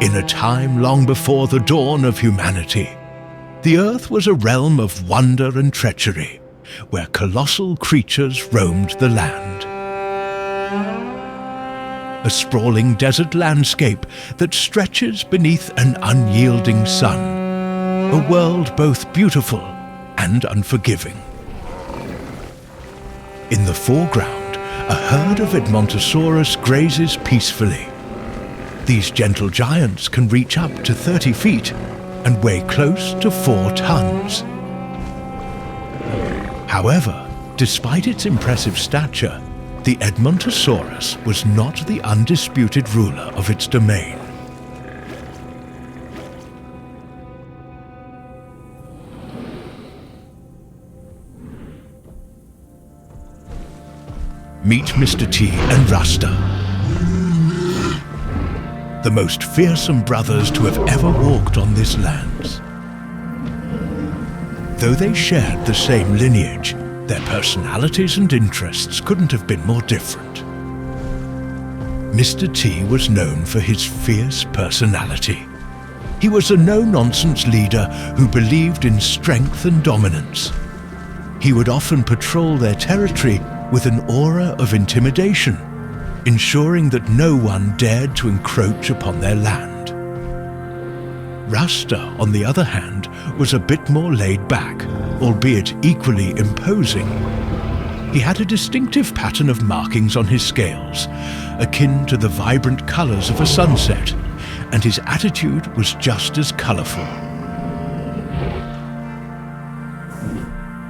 In a time long before the dawn of humanity, the Earth was a realm of wonder and treachery, where colossal creatures roamed the land. A sprawling desert landscape that stretches beneath an unyielding sun, a world both beautiful and unforgiving. In the foreground, a herd of Edmontosaurus grazes peacefully. These gentle giants can reach up to 30 feet and weigh close to 4 tons. However, despite its impressive stature, the Edmontosaurus was not the undisputed ruler of its domain. Meet Mr. T and Rasta, the most fearsome brothers to have ever walked on this land. Though they shared the same lineage, their personalities and interests couldn't have been more different. Mr. T was known for his fierce personality. He was a no-nonsense leader who believed in strength and dominance. He would often patrol their territory with an aura of intimidation, ensuring that no one dared to encroach upon their land. Rasta, on the other hand, was a bit more laid back, albeit equally imposing. He had a distinctive pattern of markings on his scales, akin to the vibrant colours of a sunset, and his attitude was just as colourful.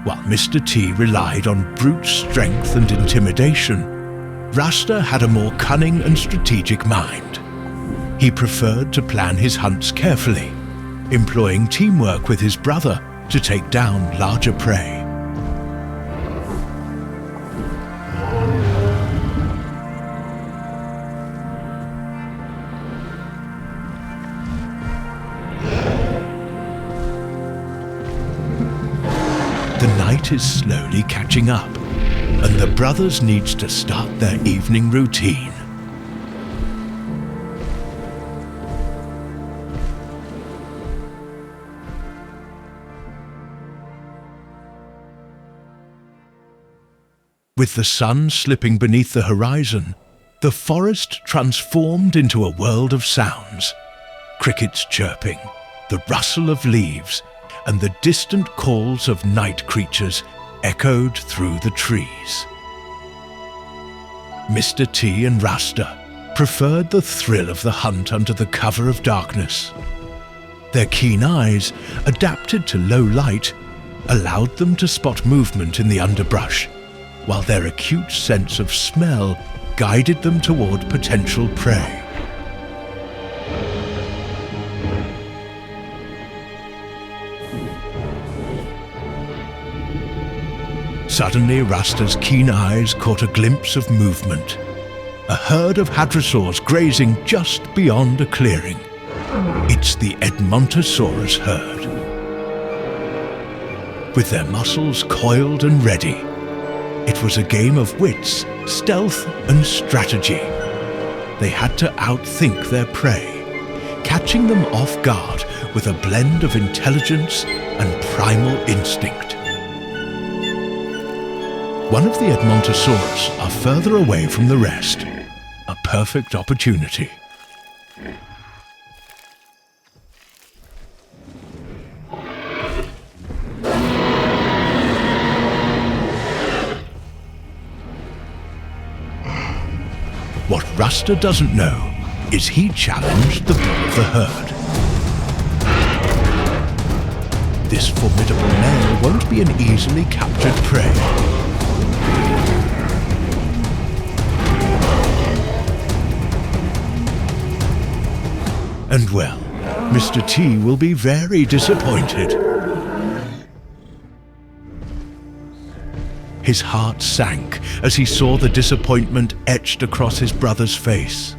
While Mr. T relied on brute strength and intimidation, Rasta had a more cunning and strategic mind. He preferred to plan his hunts carefully, employing teamwork with his brother to take down larger prey. The night is slowly catching up, and the brothers needs to start their evening routine. With the sun slipping beneath the horizon, the forest transformed into a world of sounds. Crickets chirping, the rustle of leaves, and the distant calls of night creatures echoed through the trees. Mr. T and Rasta preferred the thrill of the hunt under the cover of darkness. Their keen eyes, adapted to low light, allowed them to spot movement in the underbrush, while their acute sense of smell guided them toward potential prey. Suddenly, Rasta's keen eyes caught a glimpse of movement. A herd of hadrosaurs grazing just beyond a clearing. It's the Edmontosaurus herd. With their muscles coiled and ready, it was a game of wits, stealth, and strategy. They had to outthink their prey, catching them off guard with a blend of intelligence and primal instinct. One of the Edmontosaurus are further away from the rest. A perfect opportunity. What Rasta doesn't know is he challenged the bull of the herd. This formidable male won't be an easily captured prey. And well, Mr. T will be very disappointed. His heart sank as he saw the disappointment etched across his brother's face.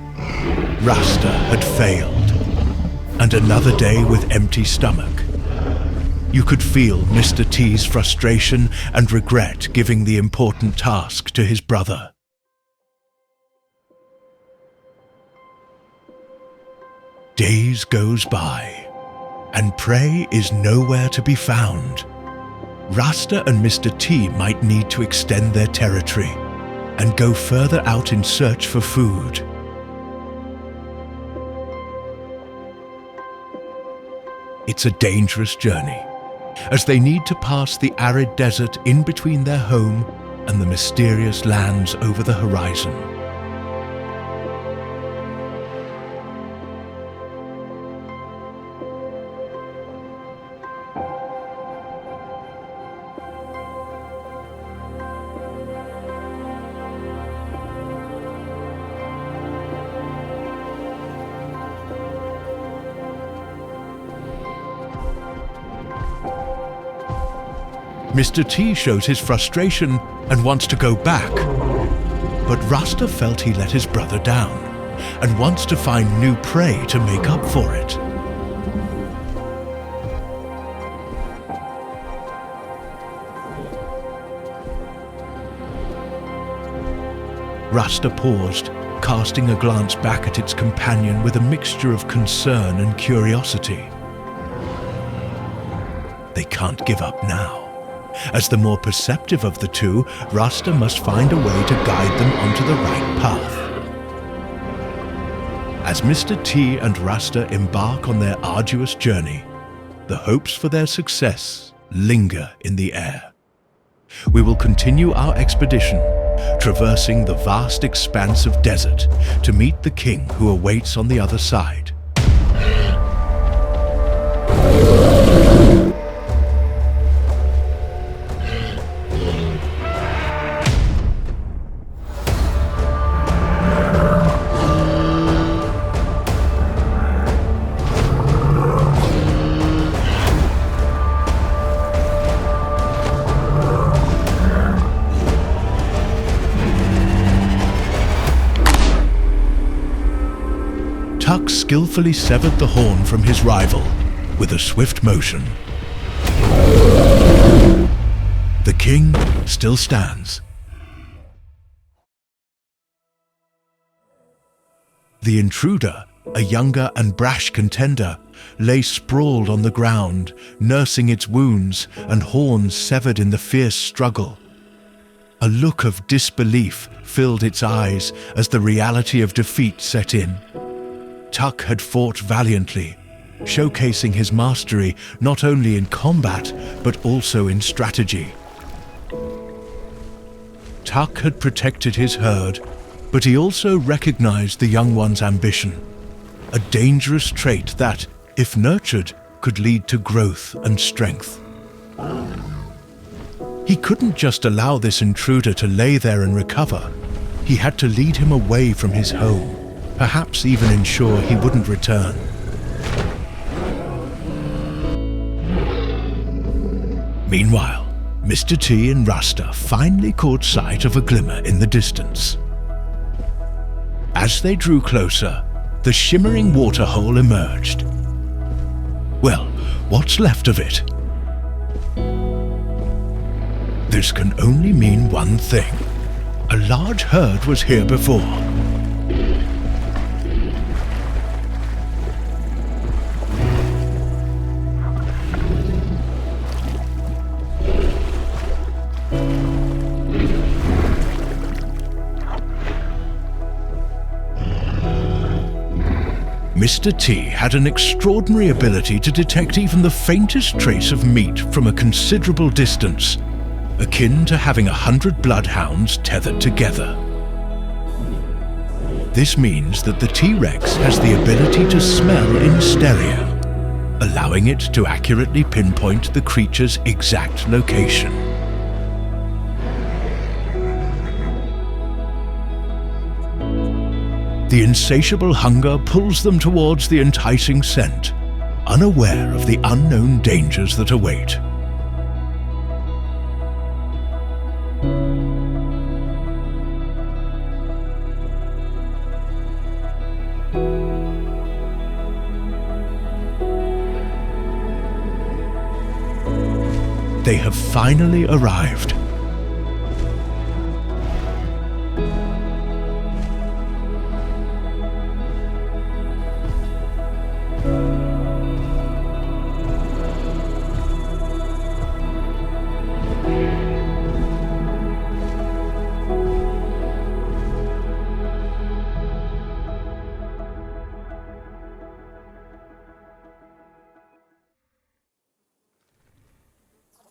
Rasta had failed, and another day with empty stomach. You could feel Mr. T's frustration and regret giving the important task to his brother. Days goes by, and prey is nowhere to be found. Rasta and Mr. T might need to extend their territory and go further out in search for food. It's a dangerous journey, as they need to pass the arid desert in between their home and the mysterious lands over the horizon. Mr. T shows his frustration and wants to go back, but Rasta felt he let his brother down and wants to find new prey to make up for it. Rasta paused, casting a glance back at its companion with a mixture of concern and curiosity. They can't give up now. As the more perceptive of the two, Rasta must find a way to guide them onto the right path. As Mr. T and Rasta embark on their arduous journey, the hopes for their success linger in the air. We will continue our expedition, traversing the vast expanse of desert to meet the king who awaits on the other side. Tuck skillfully severed the horn from his rival with a swift motion. The king still stands. The intruder, a younger and brash contender, lay sprawled on the ground, nursing its wounds and horns severed in the fierce struggle. A look of disbelief filled its eyes as the reality of defeat set in. Tuck had fought valiantly, showcasing his mastery not only in combat, but also in strategy. Tuck had protected his herd, but he also recognized the young one's ambition, a dangerous trait that, if nurtured, could lead to growth and strength. He couldn't just allow this intruder to lay there and recover. He had to lead him away from his home, perhaps even ensure he wouldn't return. Meanwhile, Mr. T and Rasta finally caught sight of a glimmer in the distance. As they drew closer, the shimmering waterhole emerged. Well, what's left of it? This can only mean one thing. A large herd was here before. Mr. T had an extraordinary ability to detect even the faintest trace of meat from a considerable distance, akin to having 100 bloodhounds tethered together. This means that the T-Rex has the ability to smell in stereo, allowing it to accurately pinpoint the creature's exact location. The insatiable hunger pulls them towards the enticing scent, unaware of the unknown dangers that await. They have finally arrived.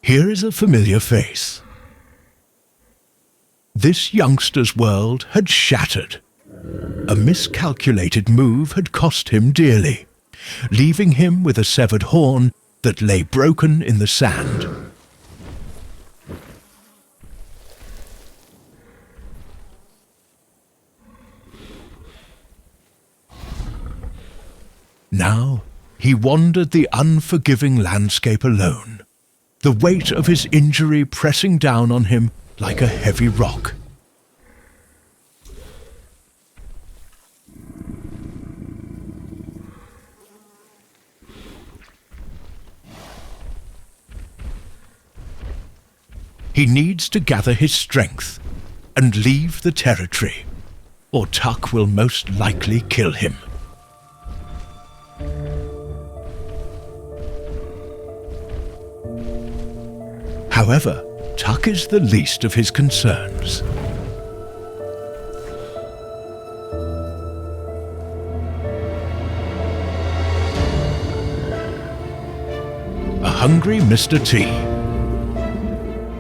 here is a familiar face. This youngster's world had shattered. A miscalculated move had cost him dearly, leaving him with a severed horn that lay broken in the sand. Now he wandered the unforgiving landscape alone, the weight of his injury pressing down on him like a heavy rock. He needs to gather his strength and leave the territory, or Tuck will most likely kill him. However, Tuck is the least of his concerns. A hungry Mr. T.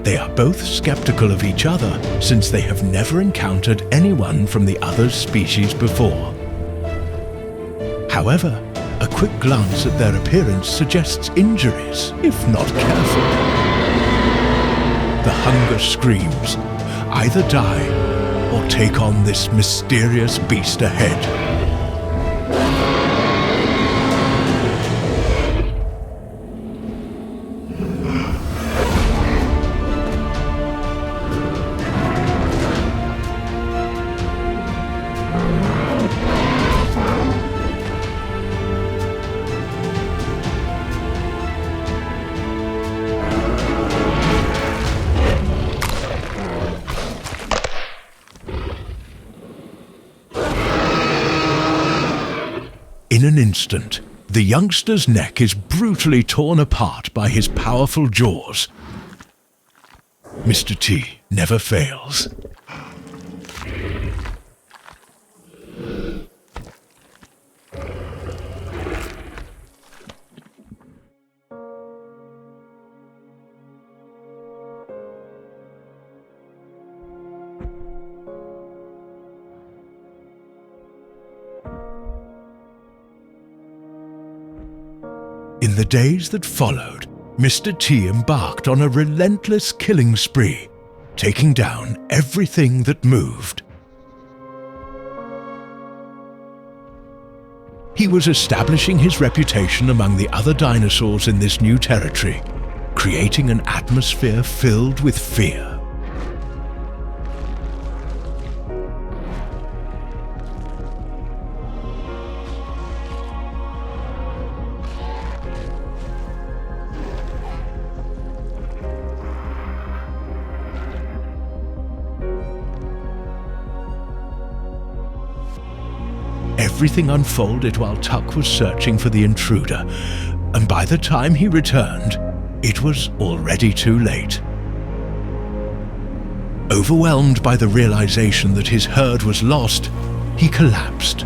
They are both skeptical of each other since they have never encountered anyone from the other's species before. However, a quick glance at their appearance suggests injuries, if not careful. The hunger screams, either die or take on this mysterious beast ahead. In an instant, the youngster's neck is brutally torn apart by his powerful jaws. Mr. T never fails. In the days that followed, Mr. T embarked on a relentless killing spree, taking down everything that moved. He was establishing his reputation among the other dinosaurs in this new territory, creating an atmosphere filled with fear. Everything unfolded while Tuck was searching for the intruder, and by the time he returned, it was already too late. Overwhelmed by the realization that his herd was lost, he collapsed,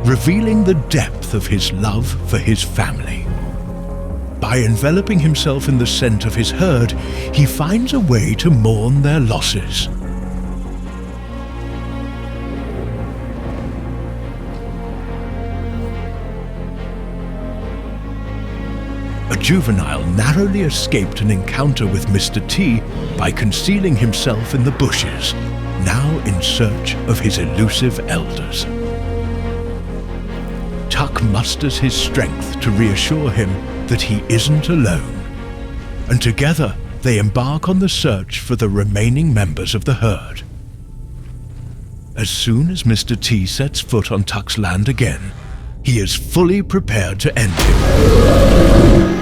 revealing the depth of his love for his family. By enveloping himself in the scent of his herd, he finds a way to mourn their losses. A juvenile narrowly escaped an encounter with Mr. T by concealing himself in the bushes, now in search of his elusive elders. Tuck musters his strength to reassure him that he isn't alone, and together they embark on the search for the remaining members of the herd. As soon as Mr. T sets foot on Tuck's land again, he is fully prepared to end him.